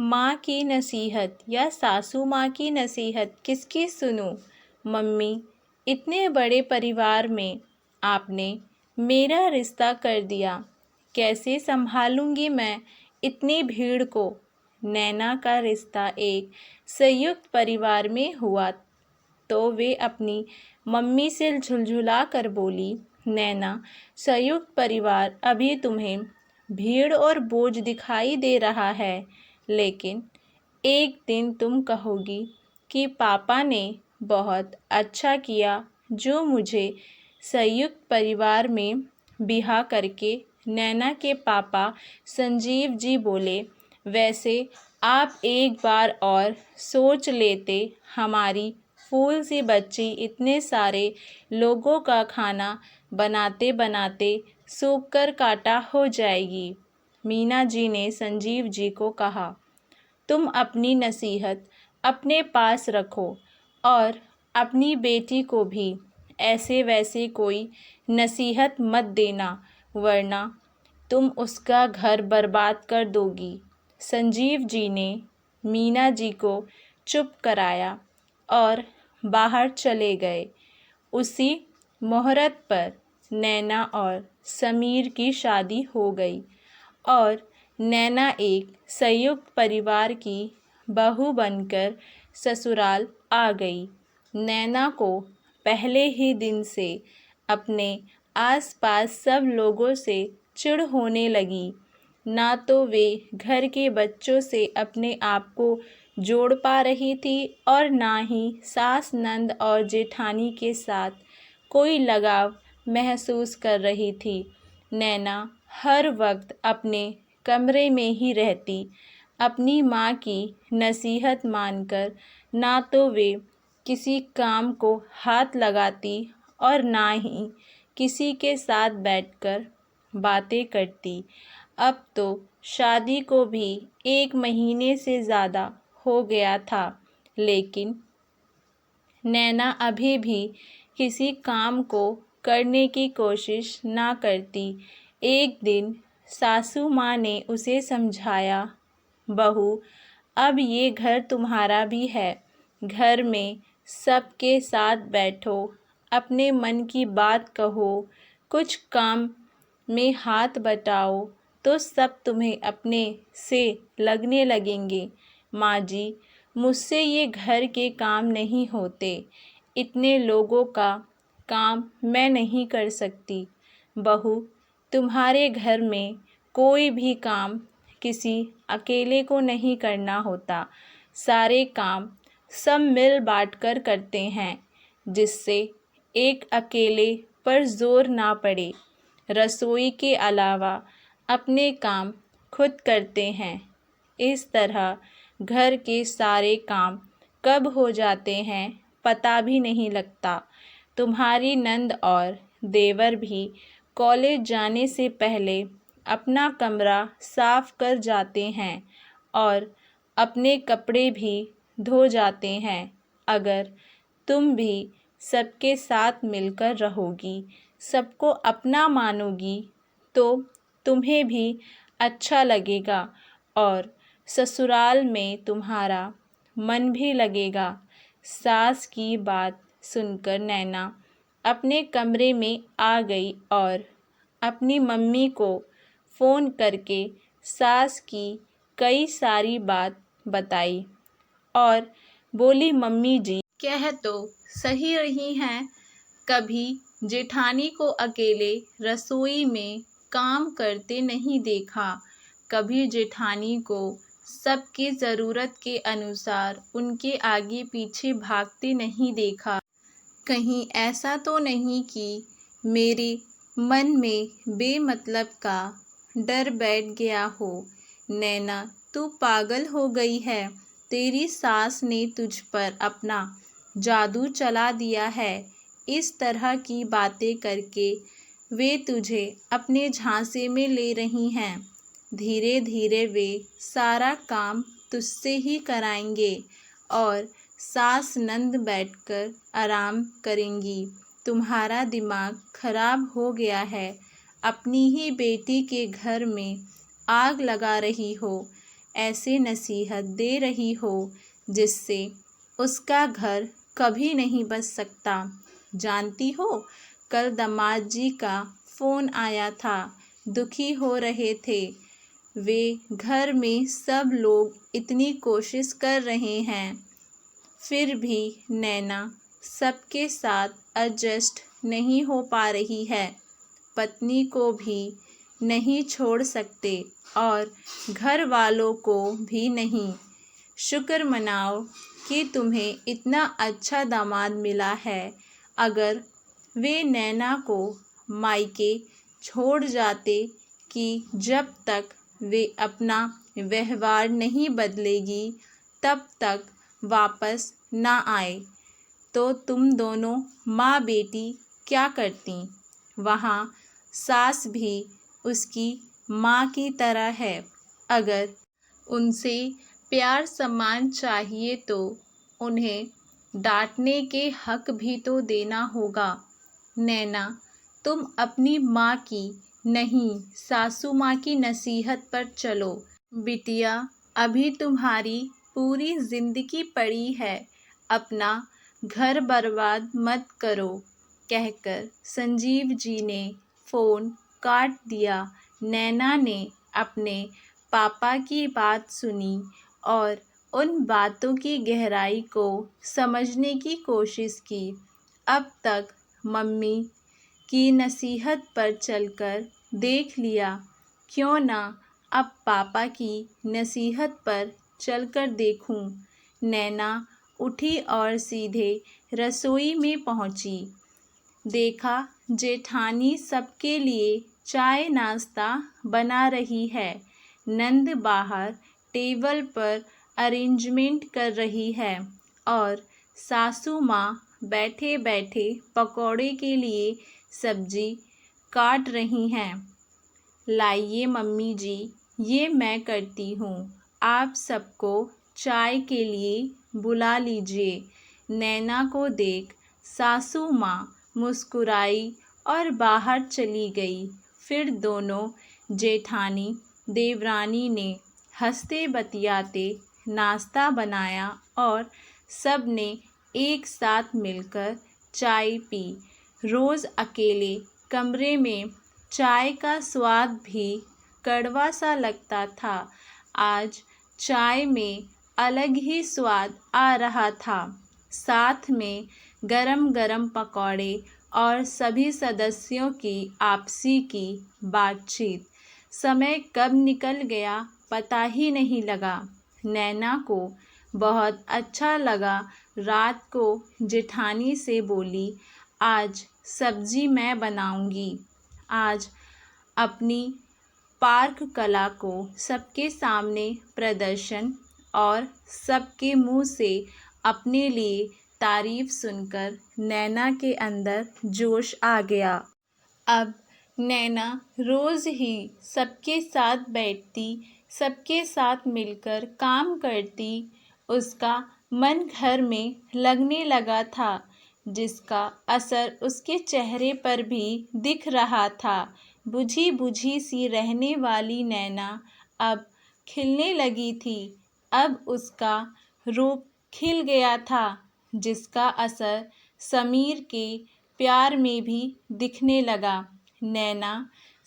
माँ की नसीहत या सासू माँ की नसीहत किसकी सुनूं? मम्मी, इतने बड़े परिवार में आपने मेरा रिश्ता कर दिया। कैसे संभालूंगी मैं इतनी भीड़ को? नैना का रिश्ता एक संयुक्त परिवार में हुआ तो वे अपनी मम्मी से झुलझुला कर बोली, नैना, संयुक्त परिवार अभी तुम्हें भीड़ और बोझ दिखाई दे रहा है, लेकिन एक दिन तुम कहोगी कि पापा ने बहुत अच्छा किया जो मुझे संयुक्त परिवार में बिहा करके। नैना के पापा संजीव जी बोले, वैसे आप एक बार और सोच लेते, हमारी फूल सी बच्ची इतने सारे लोगों का खाना बनाते बनाते सूख कर काटा हो जाएगी। मीना जी ने संजीव जी को कहा, तुम अपनी नसीहत अपने पास रखो और अपनी बेटी को भी ऐसे वैसे कोई नसीहत मत देना, वरना तुम उसका घर बर्बाद कर दोगी। संजीव जी ने मीना जी को चुप कराया और बाहर चले गए। उसी मुहूर्त पर नैना और समीर की शादी हो गई और नैना एक संयुक्त परिवार की बहू बनकर ससुराल आ गई। नैना को पहले ही दिन से अपने आसपास सब लोगों से चिढ़ होने लगी। ना तो वे घर के बच्चों से अपने आप को जोड़ पा रही थी और ना ही सास, नंद और जेठानी के साथ कोई लगाव महसूस कर रही थी। नैना हर वक्त अपने कमरे में ही रहती, अपनी माँ की नसीहत मानकर ना तो वे किसी काम को हाथ लगाती और ना ही किसी के साथ बैठकर बातें करती। अब तो शादी को भी 1 महीने से ज़्यादा हो गया था, लेकिन नैना अभी भी किसी काम को करने की कोशिश ना करती। एक दिन सासू माँ ने उसे समझाया, बहू, अब ये घर तुम्हारा भी है। घर में सबके साथ बैठो, अपने मन की बात कहो, कुछ काम में हाथ बटाओ तो सब तुम्हें अपने से लगने लगेंगे। माँ जी, मुझसे ये घर के काम नहीं होते, इतने लोगों का काम मैं नहीं कर सकती। बहू, तुम्हारे घर में कोई भी काम किसी अकेले को नहीं करना होता, सारे काम सब मिल बांट कर करते हैं, जिससे एक अकेले पर जोर ना पड़े। रसोई के अलावा अपने काम खुद करते हैं। इस तरह घर के सारे काम कब हो जाते हैं पता भी नहीं लगता। तुम्हारी नंद और देवर भी कॉलेज जाने से पहले अपना कमरा साफ कर जाते हैं और अपने कपड़े भी धो जाते हैं। अगर तुम भी सबके साथ मिलकर रहोगी, सबको अपना मानोगी, तो तुम्हें भी अच्छा लगेगा और ससुराल में तुम्हारा मन भी लगेगा। सास की बात सुनकर नैना अपने कमरे में आ गई और अपनी मम्मी को फ़ोन करके सास की कई सारी बात बताई और बोली, मम्मी जी कह तो सही रही हैं, कभी जेठानी को अकेले रसोई में काम करते नहीं देखा, कभी जेठानी को सबकी ज़रूरत के अनुसार उनके आगे पीछे भागते नहीं देखा। कहीं ऐसा तो नहीं कि मेरे मन में बेमतलब का डर बैठ गया हो। नैना, तू पागल हो गई है। तेरी सास ने तुझ पर अपना जादू चला दिया है। इस तरह की बातें करके वे तुझे अपने झांसे में ले रही हैं। धीरे धीरे वे सारा काम तुझसे ही कराएंगे और सास नंद बैठकर आराम करेंगी। तुम्हारा दिमाग खराब हो गया है, अपनी ही बेटी के घर में आग लगा रही हो। ऐसे नसीहत दे रही हो जिससे उसका घर कभी नहीं बच सकता। जानती हो, कल दामाद जी का फ़ोन आया था, दुखी हो रहे थे। वे घर में सब लोग इतनी कोशिश कर रहे हैं, फिर भी नैना सबके साथ एडजस्ट नहीं हो पा रही है। पत्नी को भी नहीं छोड़ सकते और घर वालों को भी नहीं। शुक्र मनाओ कि तुम्हें इतना अच्छा दामाद मिला है। अगर वे नैना को मायके छोड़ जाते कि जब तक वे अपना व्यवहार नहीं बदलेगी तब तक वापस ना आए, तो तुम दोनों माँ बेटी क्या करती। वहाँ सास भी उसकी माँ की तरह है। अगर उनसे प्यार सम्मान चाहिए तो उन्हें डांटने के हक भी तो देना होगा। नैना, तुम अपनी माँ की नहीं, सासू माँ की नसीहत पर चलो। बिटिया, अभी तुम्हारी पूरी जिंदगी पड़ी है, अपना घर बर्बाद मत करो, कहकर संजीव जी ने फ़ोन काट दिया। नैना ने अपने पापा की बात सुनी और उन बातों की गहराई को समझने की कोशिश की। अब तक मम्मी की नसीहत पर चलकर देख लिया, क्यों ना अब पापा की नसीहत पर चलकर देखूं। नैना उठी और सीधे रसोई में पहुंची। देखा जेठानी सबके लिए चाय नाश्ता बना रही है। नंद बाहर टेबल पर अरेंजमेंट कर रही है और सासू माँ बैठे बैठे पकौड़े के लिए सब्जी काट रही हैं। लाइए मम्मी जी, ये मैं करती हूँ, आप सबको चाय के लिए बुला लीजिए। नैना को देख सासू माँ मुस्कुराई और बाहर चली गई। फिर दोनों जेठानी देवरानी ने हंसते बतियाते नाश्ता बनाया और सब ने एक साथ मिलकर चाय पी। रोज़ अकेले कमरे में चाय का स्वाद भी कड़वा सा लगता था। आज चाय में अलग ही स्वाद आ रहा था। साथ में गरम गरम पकौड़े और सभी सदस्यों की आपसी की बातचीत। समय कब निकल गया पता ही नहीं लगा। नैना को बहुत अच्छा लगा। रात को जेठानी से बोली, आज सब्जी मैं बनाऊंगी। आज अपनी पार्क कला को सबके सामने प्रदर्शन और सबके मुंह से अपने लिए तारीफ सुनकर नैना के अंदर जोश आ गया। अब नैना रोज़ ही सबके साथ बैठती, सबके साथ मिलकर काम करती। उसका मन घर में लगने लगा था, जिसका असर उसके चेहरे पर भी दिख रहा था। बुझी बुझी सी रहने वाली नैना अब खिलने लगी थी। अब उसका रूप खिल गया था, जिसका असर समीर के प्यार में भी दिखने लगा। नैना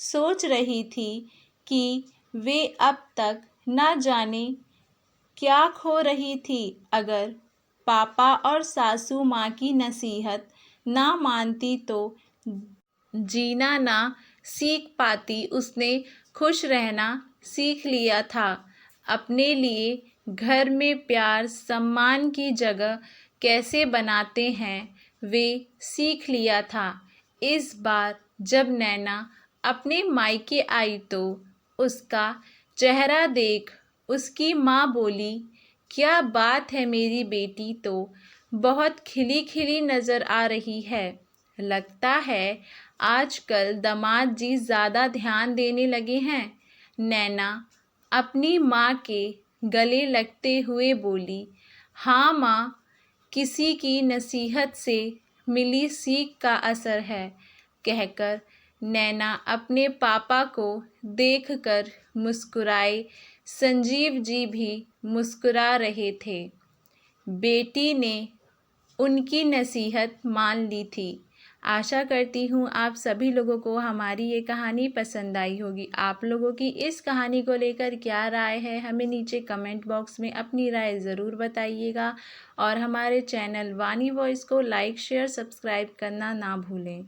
सोच रही थी कि वे अब तक न जाने क्या खो रही थी। अगर पापा और सासू माँ की नसीहत ना मानती तो जीना ना सीख पाती। उसने खुश रहना सीख लिया था। अपने लिए घर में प्यार सम्मान की जगह कैसे बनाते हैं वे सीख लिया था। इस बार जब नैना अपने मायके आई तो उसका चेहरा देख उसकी माँ बोली, क्या बात है मेरी बेटी तो बहुत खिली खिली नज़र आ रही है। लगता है आजकल दामाद जी ज़्यादा ध्यान देने लगे हैं। नैना अपनी माँ के गले लगते हुए बोली, हाँ माँ, किसी की नसीहत से मिली सीख का असर है, कहकर नैना अपने पापा को देखकर मुस्कुराए। संजीव जी भी मुस्कुरा रहे थे। बेटी ने उनकी नसीहत मान ली थी। आशा करती हूँ आप सभी लोगों को हमारी ये कहानी पसंद आई होगी। आप लोगों की इस कहानी को लेकर क्या राय है, हमें नीचे कमेंट बॉक्स में अपनी राय ज़रूर बताइएगा और हमारे चैनल वाणी वॉइस को लाइक, शेयर, सब्सक्राइब करना ना भूलें।